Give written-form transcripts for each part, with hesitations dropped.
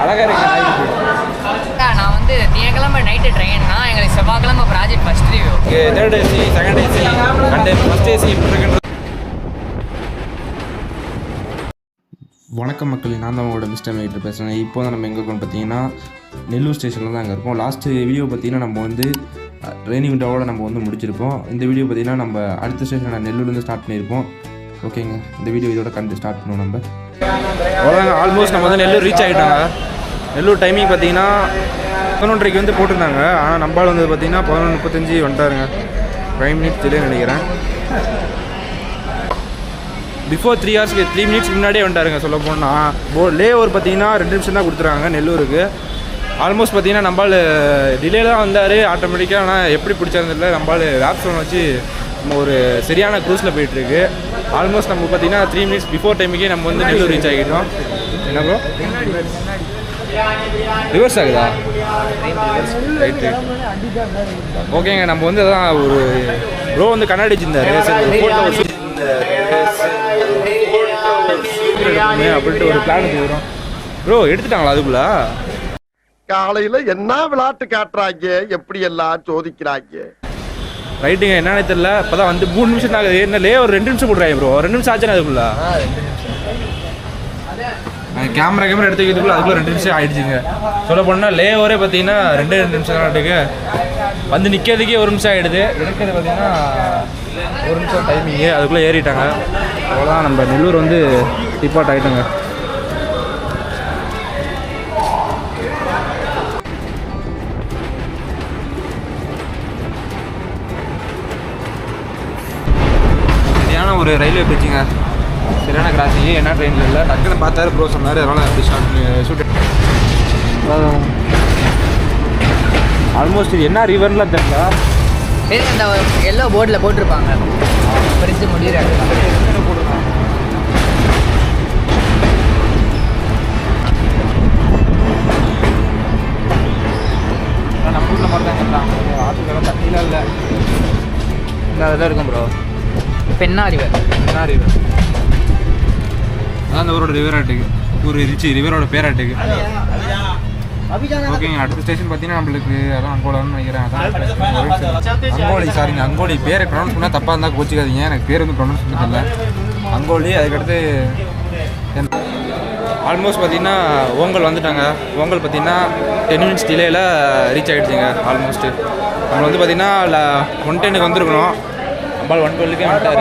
அழகாக இருக்கு நாய்க்கு. நான் வந்து திங்கக்கிழமை நைட்டு ட்ரெயின்னா எங்களுக்கு செவ்வாய்க்கிழமை project first review. Third AC, second AC and first AC இப்படி இருக்குன்றது. வணக்கம் மக்கள், நான் தான் உங்களோட மிஸ்டர் மேட்டர் பேசுகிறேன். இப்போ தான் நம்ம எங்கே இருக்கோம் பார்த்தீங்கன்னா நெல்லூர் ஸ்டேஷனில் தான் அங்கே இருக்கோம். லாஸ்ட்டு வீடியோ பார்த்தீங்கன்னா நம்ம வந்து ரெய்னி விண்டோவோட நம்ம வந்து முடிச்சிருப்போம். இந்த வீடியோ பார்த்தீங்கன்னா நம்ம அடுத்த ஸ்டேஷன் நெல்லூர்லேருந்து ஸ்டார்ட் பண்ணியிருப்போம். ஓகேங்க, இந்த வீடியோ இதோட ஸ்டார்ட் பண்ணுவோம் நம்ம. அவ்வளோதாங்க, ஆல்மோஸ்ட் நம்ம வந்து நெல்லூர் ரீச் ஆகிட்டாங்க. நெல்லூர் டைமிங் பார்த்தீங்கன்னா 11:30 வந்து போட்டிருந்தாங்க. ஆனால் நம்பால் வந்து பார்த்தீங்கன்னா 11:35 வந்துட்டாருங்க. 5 மினிட்ஸ் டிலே நினைக்கிறேன். பிஃபோர் 3 ஹவர்ஸ்க்கு 3 மினிட்ஸ் முன்னாடியே வந்துட்டாருங்க. சொல்ல போனால் லே ஓவர் பார்த்தீங்கன்னா 2 நிமிஷம் தான் கொடுத்துருக்காங்க நெல்லூருக்கு. ஆல்மோஸ்ட் பார்த்தீங்கன்னா நம்பால் டிலே தான் வந்தார் ஆட்டோமேட்டிக்காக. ஆனால் எப்படி பிடிச்சிருந்தில்ல, நம்பால் வேப்ஸோன் வச்சு நம்ம ஒரு சரியான க்ரூஸில் போயிட்டுருக்கு. ஆல்மோஸ்ட் நம்ம பார்த்தீங்கன்னா 3 மினிட்ஸ் பிஃபோர் டைமுக்கே நம்ம வந்து நெல்லூர் ரீச் ஆகிட்டோம். என்ன ப்ரோ ரிவர்ஸ் ஆகுதா? ரைட்டு. ஓகேங்க, நம்ம வந்து அதான் ஒரு ப்ரோ வந்து கண்ணாடி வச்சுருந்தாரு அப்படின்ட்டு ஒரு பிளான் வச்சுக்கிறோம். ப்ரோ எடுத்துட்டாங்களா அதுக்குள்ள? காலையில என்ன விளையாட்டு காட்டுறாங்க, எப்படி எல்லாம் சோதிக்கிறாங்க. ரைட்டுங்க, என்னன்னு தெரியல. இப்போதான் வந்து 3 நிமிஷம் ஆகுது. என்ன லே ஒரு 2 நிமிஷம் கொடுறாங்க ப்ரோ. 2 நிமிஷம் ஆச்சுன்னா அதுக்குள்ள கேமரா எடுத்துக்கிறதுக்குள்ள அதுக்குள்ள 2 நிமிஷம் ஆகிடுச்சுங்க. சொல்ல போனால் லே ஓவரே பார்த்தீங்கன்னா 2 நிமிஷம் ஆகிட்டுக்கு வந்து நிற்கிறதுக்கே 1 நிமிஷம் ஆகிடுது. எடுக்கிறது பார்த்தீங்கன்னா 1 நிமிஷம் டைமிங்கு. அதுக்குள்ளே ஏறிட்டாங்க. அவ்வளோதான், நம்ம நெல்லூர் வந்து டிப்பாட் ஆகிட்டோங்க. சரியான ஒரு ரயில்வே பிரிட்ஜுங்க, சரியான கிராசிங். என்ன ட்ரெயினில் இல்லை, டக்குன்னு பார்த்தாரு ப்ரோ சொன்னார். அதனால் அப்படி ஷூட் ஆல்மோஸ்ட் இது என்ன ரிவர்லாம் தெரியல. அந்த எல்லோ போர்டில் போட்டிருப்பாங்க பிரிட்ஜ் முடிகிற போட்டுருக்காங்க. நம்ம ஊரில் மாதிரி தான் கேட்டாங்க. ஆற்றுக்கெல்லாம் தண்ணிலாம் இல்லை, அதெல்லாம் இருக்கும் ப்ரோ. பெண்ணா ரிவர் அதான் அந்த ஊரோட ரிவர் ஆட்டுக்கு, ஒரு ரிவரோட பேராட்டுக்கு. ஓகேங்க, அடுத்த ஸ்டேஷன் பார்த்தீங்கன்னா நம்மளுக்கு அதான் அங்கோலான்னு நினைக்கிறேன். அதான் அங்கோலி பேரை ப்ரொனவுன்ஸ் பண்ணால் தப்பாக இருந்தால் கோச்சிக்காதீங்க. எனக்கு பேர் வந்து ப்ரொனவுன்ஸ் பண்ண தெரியல. அங்கோலி. அதுக்கடுத்து ஆல்மோஸ்ட் பார்த்தீங்கன்னா ஓங்கல் வந்துட்டாங்க. ஓங்கல் பார்த்தீங்கன்னா 10 மினிட்ஸ் டிலேயில் ரீச் ஆகிடுச்சிங்க. ஆல்மோஸ்ட்டு நம்ம வந்து பார்த்தீங்கன்னா 110க்கு வந்துருக்கணும். நம்பால் 112க்கே வந்துட்டார்.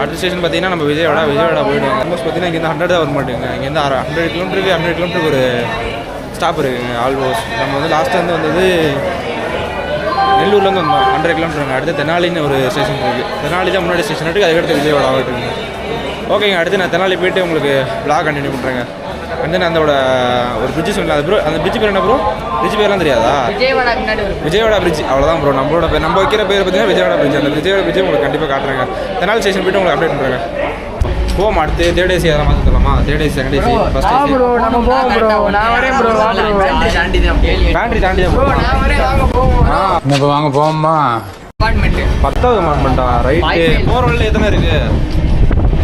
அடுத்த ஸ்டேஷன் பார்த்தீங்கன்னா நம்ம விஜயவாடா போயிடுவாங்க. ஆல்மோஸ்ட் பார்த்தீங்கன்னா இங்கேருந்து 100 தான் வர மாட்டேங்க. இங்கேருந்து 100 கிலோமீட்டருக்கு ஒரு ஸ்டாப் இருக்குங்க. ஆல்மோஸ்ட் நம்ம வந்து லாஸ்ட்டாக வந்தது நெல்லூர்லேருந்து வந்தோம். 100 கிலோமீட்டருங்க. அடுத்து தெனாலின்னு ஒரு ஸ்டேஷன் இருக்குது. தெனாலி தான் முன்னாடி ஸ்டேஷன் இருக்குது. அதுக்கடுத்து விஜயவாடா ஆகிட்டுருங்க. ஓகேங்க, அடுத்து நான் தெனாலி போய்ட்டு உங்களுக்கு விளாக் கண்டினியூ பண்ணுறேங்க. வந்து நான் அதோட ஒரு பிரிட்ஜ் சொல்லலாம். அது ப்ரோ அந்த பிரிட்ஜ் பேர் என்ன ப்ரோ? பிரிட்ஜ் பேர்லாம் தெரியாதா? விஜயவாடா பிரிட்ஜ். அவ்வளோதான் ப்ரோ. நம்மளோட பேர் நம்ம வைக்கிற பேர் பார்த்தீங்கன்னா விஜயவாடா பிரிட்ஜ். அந்த விஜயவாடா பிரிட்ஜ் உங்களுக்கு கண்டிப்பாக காட்டுறேங்க. தெனாலி ஸ்டேஷன் போய்ட்டு உங்களுக்கு அப்டேட் பண்ணுறேங்க. போமா அடுத்து தேர்ட் ஏசி அதெல்லாம் மாற்றி தரலாமா? Third AC, second AC, first AC. Pantry தாண்டி தான் ப்ரோ. இப்போ வாங்க போமா. 10வது அப்பார்ட்மெண்ட்டா? ரைட்டு. போகிற வழியில் எத்தனை இருக்குது?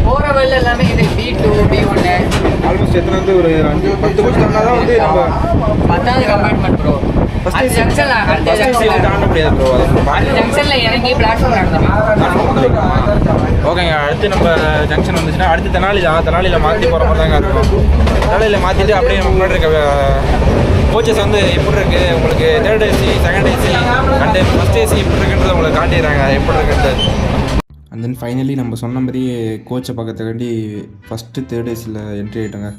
போகிற வழியில் எல்லாமே இது B2, B1. ஆல்மோஸ்ட் எத்தனை வந்து ஒரு 5-10 கோச் தாண்டா தான் வந்து நம்ம 10வது கம்பார்ட்மெண்ட் ப்ரோ. ஃபர்ஸ்ட் ஏசி தாண்ட முடியாது ப்ரோ. ஜங்ஷனில் இறங்கி பிளாட்ஃபார்ம் ஓகேங்க, அடுத்து நம்ம ஜங்ஷன் வந்துச்சுன்னா அடுத்து தெனாலியில் மாற்றி போகிற மாதிரி தாங்க இருக்கும். தெனாலியில் மாற்றிட்டு அப்படியே நம்ம முன்னாடி இருக்க கோச்சஸ் வந்து எப்படி இருக்குது உங்களுக்கு, third AC, second AC and first AC எப்படி இருக்குன்றதை உங்களுக்கு காட்டிடுறாங்க எப்படி இருக்குன்றது. அண்ட் தென் ஃபைனலி நம்ம சொன்ன மாதிரியே கோச்சை பார்க்கறதுக்காண்டி ஃபஸ்ட்டு தேர்ட் ஏசியில் என்ட்ரி ஆகிட்டோங்க.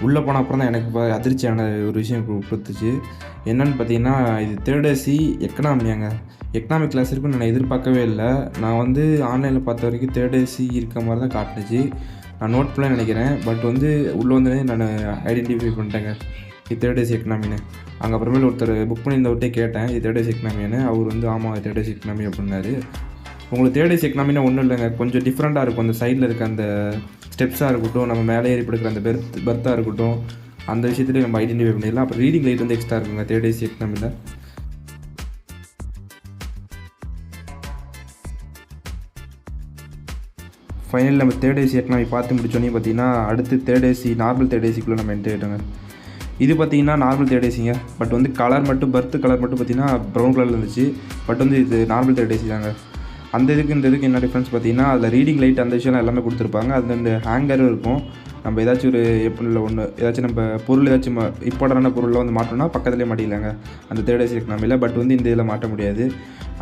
உள்ளே போன அப்புறம் தான் எனக்கு அதிர்ச்சியான ஒரு விஷயம் கொடுத்துச்சு. என்னென்னு பார்த்தீங்கன்னா, இது தேர்ட் ஏசி எக்கனாமியாங்க. எக்கனாமிக் கிளாஸ் இருக்குன்னு நான் எதிர்பார்க்கவே இல்லை. நான் வந்து ஆன்லைனில் பார்த்த வரைக்கும் தேர்ட் ஏசி இருக்க மாதிரி தான் காட்டுச்சு. நான் நோட் பண்ண நினைக்கிறேன். பட் வந்து உள்ளே வந்து நான் ஐடென்டிஃபை பண்ணிட்டேங்க இது தேர்ட் ஏசி எக்கனாமின்னு. அங்கே அப்புறமேல ஒருத்தர் புக் பண்ணியிருந்தவர்கிட்டே கேட்டேன் இது தேர்ட் ஏசி எக்கனாமின்னு. அவர் வந்து ஆமாம் தேர்ட் ஏசி எக்கனாமி அப்படின்னாரு. உங்களுக்கு தேர்ட் ஏசி எக்கனாமின்னா ஒன்றும் இல்லைங்க, கொஞ்சம் டிஃப்ரெண்ட்டாக இருக்கும். அந்த சைடில் இருக்க அந்த ஸ்டெப்ஸாக இருக்கட்டும், நம்ம மேலே ஏறி படுக்கிற அந்த பெர்த்தாக இருக்கட்டும், அந்த விஷயத்துலேயே நம்ம ஐடென்டிஃபை பண்ணிடலாம். அப்புறம் ரீடிங் லைட் வந்து எக்ஸ்ட்ரா இருக்குங்க தேர்ட் ஏசி எக்கனாமியில். ஃபைனல் நம்ம தேர்ட் ஏசி எக்கனாமி பார்த்து முடிச்சோன்னே பார்த்தீங்கன்னா அடுத்து தேர்ட் ஏசி நார்மல் தேர்ட் ஏசிக்குள்ளே நம்ம என்ட்ரி ஆகிட்டோங்க. இது பார்த்தீங்கன்னா நார்மல் தேர்ட் ஏசிங்க. பட் வந்து கலர் மட்டும் பர்த் கலர் மட்டும் பார்த்தீங்கன்னா ப்ரௌன் கலரில் இருந்துச்சு. பட் வந்து இது நார்மல் தேர்ட் ஏசி தாங்க. அந்த இதுக்கு இந்த இதுக்கு என்ன டிஃப்ரென்ஸ் பார்த்தீங்கன்னா அதில் ரீடிங் லைட் அந்த விஷயம்லாம் எல்லாமே கொடுத்துருப்பாங்க. அது இந்த ஹேங்கரும் இருக்கும். நம்ம ஏதாச்சும் ஒரு எப்படில ஒன்று ஏதாச்சும் நம்ம பொருள் ஏதாச்சும் இம்பார்ட்டண்டான பொருளில் வந்து மாட்டோம்னா பக்கத்துலேயே மாட்டிக்கலாங்க அந்த தேர்ட் ஏசி எக்கனாமியில். பட் வந்து இந்த இதில் மாட்ட முடியாது.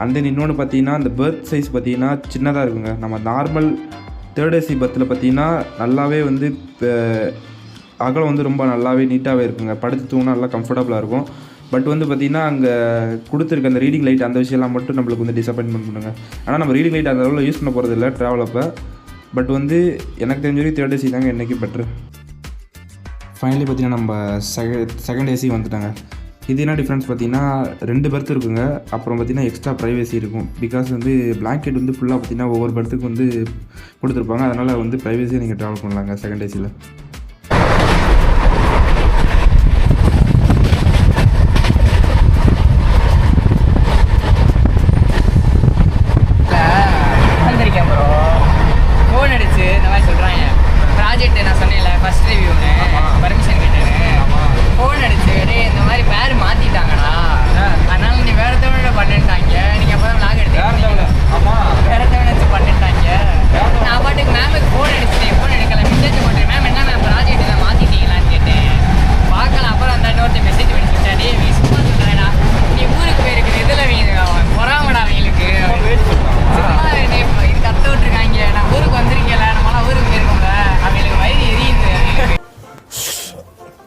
அண்ட் தென் இன்னொன்று பார்த்தீங்கன்னா அந்த பர்த் சைஸ் பார்த்தீங்கன்னா சின்னதாக இருக்குங்க. நம்ம நார்மல் தேர்ட் ஏசி பர்த்தில் பார்த்தீங்கன்னா நல்லாவே வந்து அகலம் வந்து ரொம்ப நல்லாவே நீட்டாகவே இருக்குங்க. படுத்து தூங்கினா நல்லா கம்ஃபர்டபுளாக இருக்கும். பட் வந்து பார்த்திங்கன்னா அங்கே கொடுத்துருக்க அந்த ரீடிங் லைட் அந்த விஷயம்லாம் மட்டும் நம்மளுக்கு வந்து டிசப்பாயின்மெண்ட் பண்ணுங்க. ஆனால் நம்ம ரீடிங் லைட் அந்த அளவில் யூஸ் பண்ண போகிறது இல்லை ட்ராவல் அப்போ. பட் வந்து எனக்கு தெரிஞ்ச வரைக்கும் தேர்ட் ஏசி தாங்க என்றைக்கு பெட்ரு. ஃபைனலி பார்த்திங்கன்னா நம்ம செகண்ட் ஏசி வந்துட்டாங்க. இது என்ன டிஃப்ரென்ஸ் பார்த்திங்கன்னா 2 பெர்த் இருக்குங்க. அப்புறம் பார்த்திங்கன்னா எக்ஸ்ட்ரா ப்ரைவசி இருக்கும். பிகாஸ் வந்து பிளாங்கெட் வந்து ஃபுல்லாக பார்த்திங்கன்னா ஒவ்வொரு பெர்த்துக்கு வந்து கொடுத்துருப்பாங்க. அதனால் வந்து ப்ரைவசியாக நீங்கள் ட்ராவல் பண்ணலாங்க செகண்ட் ஏசியில்.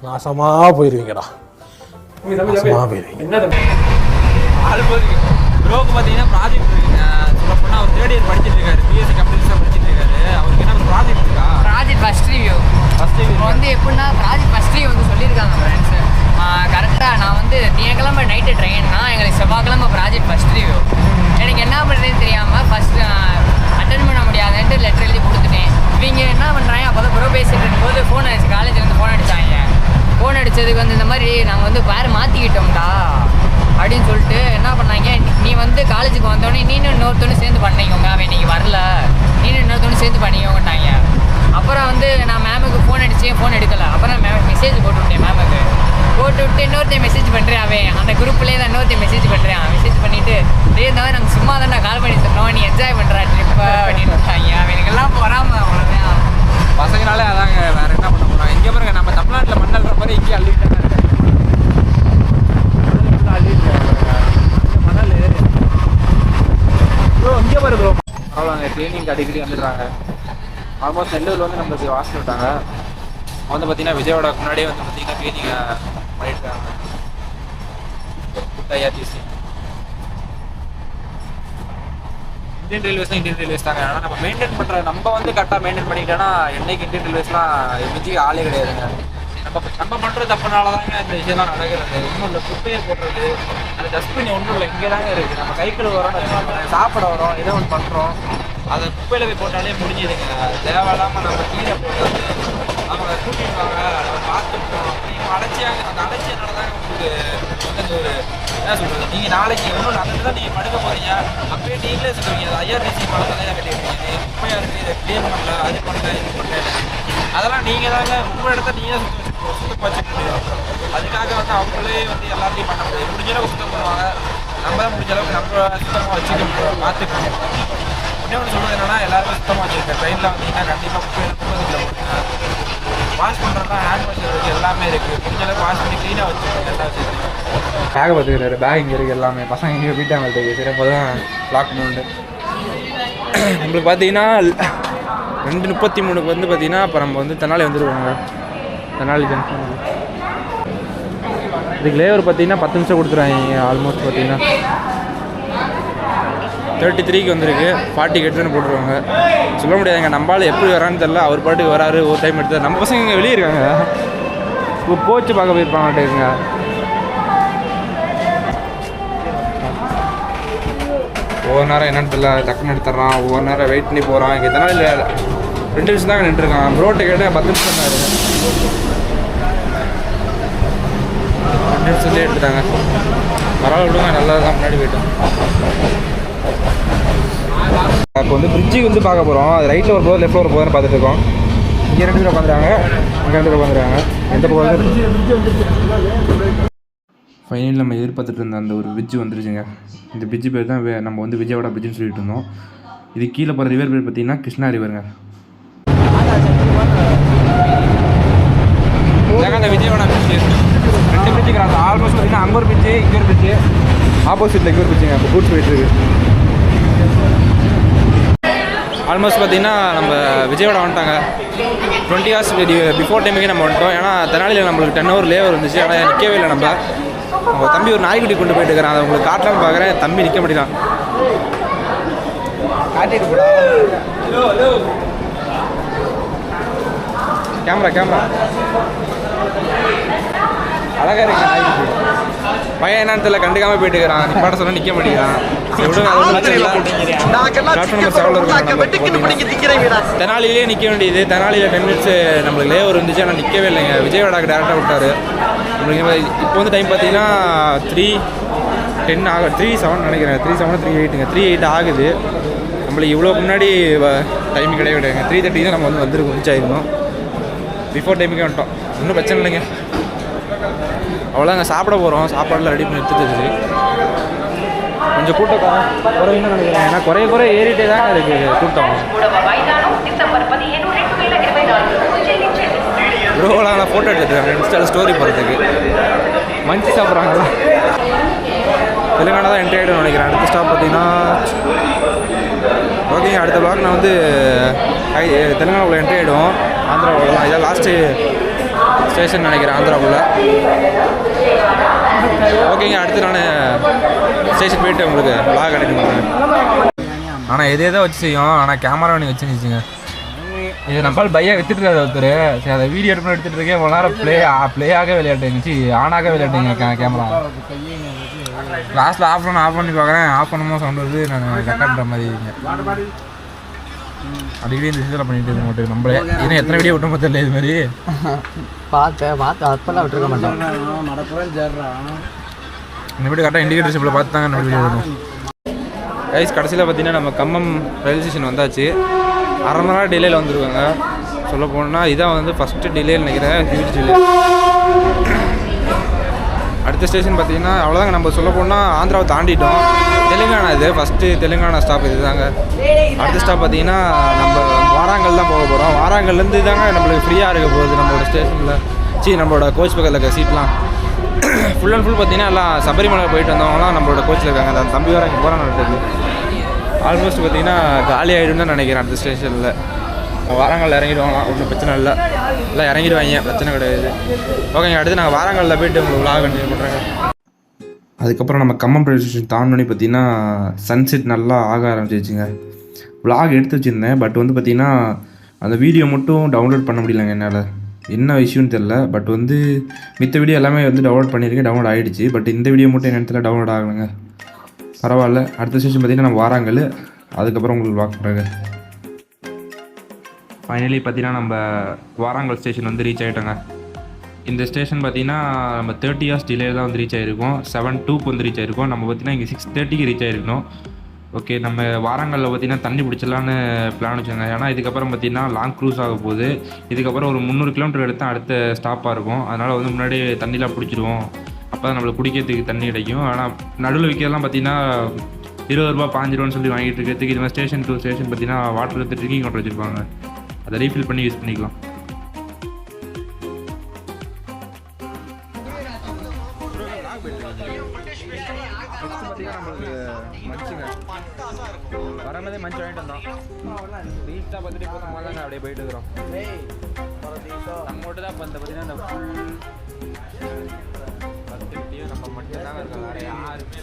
நாசமாக போயிருவீங்கடா. நாசமாக போயிருவீங்க. என்ன ஆள் போயிருக்கு ப்ரோக்கு பார்த்தீங்கன்னா ப்ராஜெக்ட் இருக்குங்க. சொல்ல போனால் அவர் தேர்ட் இயர் படிச்சுட்டு இருக்காரு. பிஎஸ்சி கம்ப்யூட்டர்ஸாக படிச்சுட்டு இருக்காரு. அவருக்கு என்ன ஒரு ப்ராஜெக்ட் இருக்கா? ப்ராஜெக்ட் ஃபஸ்ட் ரிவ்யூ வந்து எப்படின்னா ப்ராஜெக்ட் ஃபஸ்ட் ரிவ்யூ வந்து சொல்லியிருக்காங்க ஃப்ரெண்ட்ஸு. கரெக்டாக நான் வந்து திங்கக்கிழமை நைட்டு ட்ரெயின்னா எங்களுக்கு செவ்வாய்க்கிழமை ப்ராஜெக்ட் ஃபஸ்ட் ரிவ்யூ. எனக்கு என்ன பண்ணுறதுன்னு தெரியாமல் ஃபஸ்ட்டு அட்டன் பண்ண முடியாதுன்ட்டு லெட்டர் எழுதி கொடுத்துட்டேன். இவங்க என்ன பண்ணுறாங்க அப்போ தான் ப்ரோ பேசிட்டு இருக்கும்போது ஃபோன் அடிச்சு காலேஜ்லேருந்து ஃபோன் அடித்தாங்க. ஃபோன் அடித்ததுக்கு வந்து இந்த மாதிரி நாங்கள் வந்து பேர் மாற்றிக்கிட்டோம்டா அப்படின்னு சொல்லிட்டு என்ன பண்ணாங்க, நீ வந்து காலேஜுக்கு வந்தோடனே நீனும் இன்னொருத்தோன்னு சேர்ந்து பண்ணிக்கோங்க, அவன் இன்றைக்கி வரல, நீனும் இன்னொருத்தோன்னு சேர்ந்து பண்ணிக்கோங்கட்டாங்க. அப்புறம் வந்து நான் மேமுக்கு ஃபோன் அடித்தேன், ஃபோன் எடுக்கலை. அப்புறம் மெசேஜ் போட்டு விட்டேன் மேமுக்கு. போட்டு விட்டு இன்னொருத்தையும் மெசேஜ் பண்ணுறேன். அவன் அந்த குரூப்லேயே தான் இன்னொருத்தையும் மெசேஜ் பண்ணுறேன். மெசேஜ் பண்ணிவிட்டு இதே இருந்தாலும் நாங்கள் சும்மா தான் நான் கால் பண்ணி சொன்னோம், நீ என்ஜாய் பண்ணுறா ட்ரிப்பை அப்படின்னு விட்டாங்க. அவனுக்கெல்லாம் போகாமல் அவ்வளோதான். பசங்களாலே அதாங்க, வேறு என்ன பண்ண போகிறோம். இங்கே பாருங்க, நம்ம தமிழ்நாட்டில் மண்ணல்ற மாதிரி இங்கே அள்ளிட்டு மணல் ப்ரோ இங்கே பாரு ப்ரோ. அவ்வளோங்க ட்ரெயினிங் அடிக்கடி வந்துடுறாங்க. ஆல்மோஸ்ட் நெல்லூரில் வந்து நம்மளுக்கு வாசல் விட்டாங்க. வந்து பார்த்தீங்கன்னா விஜயோட முன்னாடியே வந்து பார்த்தீங்கன்னா ட்ரெயினிங் பண்ணிட்டுருக்காங்க. ஐஆர்டிசி இந்தியன் ரயில்வேஸ்லாம் இந்தியன் ரயில்வேஸ் தாங்க. ஆனால் நம்ம மெயின்டைன் பண்ணுற நம்ம வந்து கரெக்டாக மெயின்டைன் பண்ணிக்கிட்டோன்னா என்றைக்கு இந்தியன் ரயில்வேஸ்லாம் மிஞ்சி ஆளே கிடையாதுங்க. நம்ம பண்ணுற தப்புனால தாங்க இந்த விஷயம்லாம் நடக்கிறது. இன்னும் இல்லை குப்பையை போடுறது, அந்த டஸ்ட்பின் ஒன்றும் இல்லை, இங்கே தாங்க இருக்குது. நம்ம கைக்குள்ள வரோம், சாப்பிட வரோம், ஏதோ ஒன்று பண்ணுறோம், அதை குப்பையில் போய் போட்டாலே முடிஞ்சுதுங்க. தேவையில்லாமல் நம்ம கீழே போடுறது, அவங்க கூட்டிடுவாங்க, நம்ம பார்த்துப்போம், நீங்கள் அலட்சியாங்க. அந்த அலட்சியனால தாங்க உங்களுக்கு வந்து ஒரு என்ன சொல்கிறது, நீங்கள் நாளைக்கு ஒன்றும் நடந்து தான் நீங்கள் படுக்க போகிறீங்க. அப்பயே நீங்களே சொல்லுவீங்க, அது ஐஆர்டிசி பணத்தை தான் கட்டிடுவீங்க, குப்பையாக இருக்குது, இதை க்ளீன் பண்ணல, அது பண்ணல, இது பண்ணல. அதெல்லாம் நீங்கள் தாங்க உங்கள் இடத்த நீங்கள் சுத்தம் வச்சுக்கிட்டு அதுக்காக வந்து அவங்களே வந்து எல்லாத்தையும் பண்ண முடியாது. முடிஞ்ச அளவுக்கு சுத்தம் பண்ணுவாங்க. நம்ம தான் முடிஞ்ச அளவுக்கு நம்ம சுத்தமாக வச்சுக்க பார்த்துக்கணும். இன்னொன்று சொல்கிறது என்னென்னா, எல்லாருமே சுத்தமாக வச்சுருக்கேன். ட்ரெயினில் வந்தீங்கன்னா கண்டிப்பாக குப்பையில் போட்டுங்க. வாஷ் பண்ணுறதுனா ஹேண்ட் வாஷ் இருக்குது, எல்லாமே இருக்குது. முடிஞ்ச அளவுக்கு வாஷ் பண்ணி க்ளீனாக வச்சுருக்கேன். எல்லா விஷயத்தையும் பேக்கை பார்த்துக்கிறாரு. பேக் இங்கே இருக்குது, எல்லாமே பசங்க இங்கே வீட்டாங்க இருக்குது. சரி அப்போ தான் லாக் பண்ணுண்டு நம்மளுக்கு பார்த்தீங்கன்னா 2:33 வந்து பார்த்தீங்கன்னா இப்போ நம்ம வந்து தெனாலி வந்துருவாங்க. தெனாலி ஜங்ஷன் இதுக்கு லேவர் பார்த்தீங்கன்னா 10 நிமிஷம் கொடுத்துருவாங்க. ஆல்மோஸ்ட் பார்த்தீங்கன்னா 33க்கு வந்திருக்கு. 40 கெட்டுன்னு போட்டுருவாங்க. சொல்ல முடியாதுங்க, நம்மளால் எப்படி வரான்னு தெரில. அவர் பாட்டுக்கு வராரு, ஒரு டைம் எடுத்தார். நம்ம பசங்க இங்கே வெளியே இருக்காங்க, இப்போ கோச்சு பார்க்க போயிருப்பாங்கட்டுங்க. ஒவ்வொரு நேரம் என்னன்னு தெரியல, டக்குன்னு எடுத்துட்றான். ஒவ்வொரு நேரம் வெயிட் பண்ணி போகிறான். இங்கே எத்தனை இல்லை 2 நிமிஷம் தாங்க நின்றுருக்கான். ப்ரோட்டை கேட்டால் 10 நிமிஷம் தான் 2 நிமிஷத்துலேயே எடுத்துட்டாங்க. பரவாயில்ல விடுங்க, நல்லா தான் முன்னாடி போயிட்டோம். இப்போ வந்து பிரிட்ஜுக்கு வந்து பார்க்க போகிறோம். அது ரைட்டில் ஒரு போது லெஃப்ட்டில் ஒரு போதுன்னு பார்த்துட்டு இருக்கோம். இங்கே 2 பேர் உட்காந்துருக்காங்க, இங்கே 2 பேர் உட்காந்துருக்காங்க. எந்த பக்கம்? ஃபைனல் நம்ம எதிர்பார்த்துட்டு இருந்த அந்த ஒரு பிரிட்ஜ் வந்துருச்சுங்க. இந்த பிரிட்ஜு பேர் தான் நம்ம வந்து விஜயவாடா பிரிட்ஜுன்னு சொல்லிட்டு இருந்தோம். இது கீழே போகிற ரிவர் பேர் பார்த்தீங்கன்னா கிருஷ்ணா ரிவருங்க. அந்த Vijayawada bridge 2 bridge cross almost பார்த்தீங்கன்னா அங்கே ஒரு பிரிட்ஜு, இங்கே ஒரு பிரிட்ஜு, ஆப்போசிட்டில் இங்கே ஒரு பிரிட்ஜுங்க. இப்போ கூட்டு போயிட்டு இருக்கு. ஆல்மோஸ்ட் பார்த்தீங்கன்னா நம்ம விஜயவாடா வந்துட்டாங்க. 20 hours பிஃபோர் டைமுக்கே நம்ம வந்துட்டோம். ஏன்னா தெனாலியில் நம்மளுக்கு 10 hour லேவர் இருந்துச்சு. ஆனால் நிற்கவே இல்லை. நம்ம உங்கள் தம்பி ஒரு நாய்க்குட்டி கொண்டு போயிட்டு இருக்கிறான். அதை உங்களுக்கு காட்டலான்னு பார்க்குறேன். தம்பி நிற்க மாட்டேங்கிறான். கேமரா அழகாக இருக்கு நாய்க்குட்டி. பையன் என்னன்னு தெரியல, கண்டுக்காமல் போயிட்டு இருக்கிறான். நிப்பாட்ட சொன்னால் நிற்க மாட்டேங்கிறான். தெனாலிலே நிற்க வேண்டியது. தெனாலியில் 10 minutes நம்மளுக்கு லேவர் இருந்துச்சு. ஆனால் நிற்கவே இல்லைங்க. விஜயவாடாக்கு டேரெக்டாக விட்டார். நம்மளுக்கு இப்போ வந்து டைம் பார்த்தீங்கன்னா 3:10 ஆகும். 3:07 நினைக்கிறேன். 3:07 3:08ங்க. 3:08 ஆகுது. நம்மளுக்கு இவ்வளோ முன்னாடி டைம் கிடையாது. 3:30 தான் நம்ம வந்து வந்துருக்கோம், ரீச் ஆகிருந்தோம். பிஃபோர் டைமுக்கே வந்துட்டோம். ஒன்றும் பிரச்சனை இல்லைங்க. அவ்வளோதாங்க. சாப்பிட போகிறோம். சாப்பாடெலாம் ரெடி பண்ணி எடுத்துட்டு கொஞ்சம் கூட்டம் குறையுன்னு நினைக்கிறேன். ஏன்னா குறைய ஏறிட்டே தாங்க இருக்குது கூட்டம். ப்ரோலாம் நான் ஃபோட்டோ எடுத்துருக்காங்க இன்ஸ்டாவில் ஸ்டோரி போகிறதுக்கு. மஞ்சள் சாப்பிட்றாங்களா? தெலுங்கானா தான் என்ட்ரி ஆகிடும்னு நினைக்கிறேன். அடுத்த ஸ்டாப் பார்த்தீங்கன்னா ஓகேங்க. அடுத்த பிளாக் நான் வந்து தெலுங்கானாவில் என்ட்ரி ஆகிடும். ஆந்திராவில் தான் இதான் லாஸ்ட்டு ஸ்டேஷன் நினைக்கிறேன், ஆந்திராவில். ஓகேங்க. அடுத்து நான் ஸ்டேஷன் போயிட்டு உங்களுக்கு பிளாக் கனெக்ட் பண்ணுறேன். ஆனால் எதோ வச்சு செய்யும். ஆனால் கேமரா ஒன்று வச்சுருந்துச்சுங்க. இது நம்மளால் பையாக வித்துட்டுருக்காரு ஒருத்தர். சரி, அதை வீடியோ எடுத்து எடுத்துகிட்டு இருக்கேன். இவ்வளோ நேரம் ப்ளேயாக விளையாட்டுங்க, ஆனாக விளையாட்டுங்க கேமரா. லாஸ்ட்டில் ஆஃப் பண்ணி பார்க்குறேன். ஆஃப் பண்ணும்போது சவுண்ட் வருது. நான் ரெக்கார்டுற மாதிரி அடிக்கடி இந்த விஷயத்தில் பண்ணிட்டு இருக்க மாட்டேன். நம்மளே இன்னும் எத்தனை வீடியோ விட்டோமோ தெரியல. இது மாதிரி பார்த்து அப்பெல்லாம் விட்டுருக்க மாட்டோம். இந்த வீடியோ கரெக்டாக இண்டிகேட்டர் ஷிப்பில் பார்த்து தாங்க நம்ம வீடியோ வரும். கைஸ் கடைசியில் பார்த்தீங்கன்னா நம்ம கம்மம் ரயில்வே ஸ்டேஷன் வந்தாச்சு. 1/2 மணி நேரம் டிலேயில் வந்துருக்காங்க. சொல்ல போனால் இதான் வந்து ஃபஸ்ட்டு டிலேன்னு நினைக்கிறேன். Huge delay. அடுத்த ஸ்டேஷன் பார்த்தீங்கன்னா அவ்வளோதாங்க. நம்ம சொல்ல போனால் ஆந்திராவை தாண்டிட்டோம். தெலுங்கானா இது ஃபஸ்ட்டு தெலுங்கானா ஸ்டாப் இது தாங்க. அடுத்த ஸ்டாப் பார்த்தீங்கன்னா நம்ம வாராங்கல் தான் போக போகிறோம். வாராங்கல்லேருந்து தாங்க நம்மளுக்கு ஃப்ரீயாக இருக்க போகுது நம்மளோட ஸ்டேஷனில். நம்மளோட கோச் பக்கத்தில் இருக்க சீட்லாம் ஃபுல் அண்ட் ஃபுல் பார்த்தீங்கன்னா எல்லாம் சபரிமலை போயிட்டு வந்தவங்களாம் நம்மளோட கோச்சில் இருக்காங்க. அந்த தம்பி வர இங்கே போகிறான்னு நடக்குது. ஆல்மோஸ்ட் பார்த்தீங்கன்னா காலி ஆகிடும்னு தான் நினைக்கிறேன். அடுத்த ஸ்டேஷனில் வாராங்கல்ல இறங்கிடுவாங்களாம். ஒன்றும் பிரச்சனை இல்லை, எல்லாம் இறங்கிடுவாங்க, பிரச்சனை கிடையாது. ஓகேங்க. அடுத்து நாங்கள் வாராங்கல்ல போய்ட்டு உங்களுக்கு விளாக் கண்டினியூ பண்ணுறேங்க. அதுக்கப்புறம் நம்ம கம்மம் ரயில்வே ஸ்டேஷன் தாண்டோன்னே பார்த்தீங்கன்னா சன்செட் நல்லா ஆக ஆரம்பிச்சிருச்சுங்க. விளாக் எடுத்து வச்சுருந்தேன். பட் வந்து பார்த்திங்கன்னா அந்த வீடியோ மட்டும் டவுன்லோட் பண்ண முடியலங்க என்னால். என்ன இஷ்யூன்னு தெரில. பட் வந்து மித்த வீடியோ எல்லாமே வந்து டவுன்லோட் பண்ணியிருக்கேன், டவுன்லோட் ஆகிடுச்சு. பட் இந்த வீடியோ மட்டும் என்ன இடத்துல டவுன்லோட் ஆகலைங்க. பரவாயில்ல. அடுத்த ஸ்டேஷன் பார்த்திங்கன்னா நம்ம வாராங்கல். அதுக்கப்புறம் உங்களுக்கு வாக் பண்ணுறேங்க. ஃபைனலி பார்த்தீங்கன்னா நம்ம வாராங்கல் ஸ்டேஷன் வந்து ரீச் ஆகிட்டோங்க. இந்த ஸ்டேஷன் பார்த்திங்கன்னா நம்ம 30 hours டிலே தான் வந்து ரீச் ஆகிருக்கோம். 7:02 வந்து ரீச் ஆகிருக்கோம். நம்ம பார்த்திங்கன்னா இங்கே 6:30 ரீச் ஆகிருக்கணும். ஓகே, நம்ம வாராங்கல்ல பார்த்திங்கன்னா தண்ணி பிடிச்சலான்னு பிளான் வச்சுருங்க. ஏன்னா இதுக்கப்புறம் பார்த்திங்கன்னா லாங் க்ரூஸ் ஆக போகுது. இதுக்கப்புறம் ஒரு 300 கிலோமீட்டர் எடுத்து அடுத்த ஸ்டாப்பாக இருக்கும். அதனால் வந்து முன்னாடி தண்ணிலாம் பிடிச்சிடுவோம். அப்போ தான் நம்மளுக்கு குடிக்கிறதுக்கு தண்ணி கிடைக்கும். ஆனால் நடுவில் விற்கிறதுலாம் பார்த்திங்கன்னா 20 ரூபா 5 ரூபான்னு சொல்லி வாங்கிட்டு இருக்கிறதுக்கு இது மாதிரி ஸ்டேஷன் டு ஸ்டேஷன் பார்த்திங்கன்னா வாட்டர் எடுத்து ட்ரிங்கிங் வாட்டர் வச்சுருப்பாங்க. அதை ரீஃபில் பண்ணி யூஸ் பண்ணிக்கலாம். வரமதே மஞ்சள் வாங்கிட்டு வந்தோம். ரீல்ஸ் தான் பார்த்துட்டு இப்போ நம்ம தாங்க அப்படியே போயிட்டு இருக்கிறோம். நம்ம மட்டும் தான் இப்போ பார்த்தீங்கன்னா இந்த ஃபுல் 10 வீடியோ நம்ம மட்டும் தாங்க இருக்கோம். வேறு யாருமே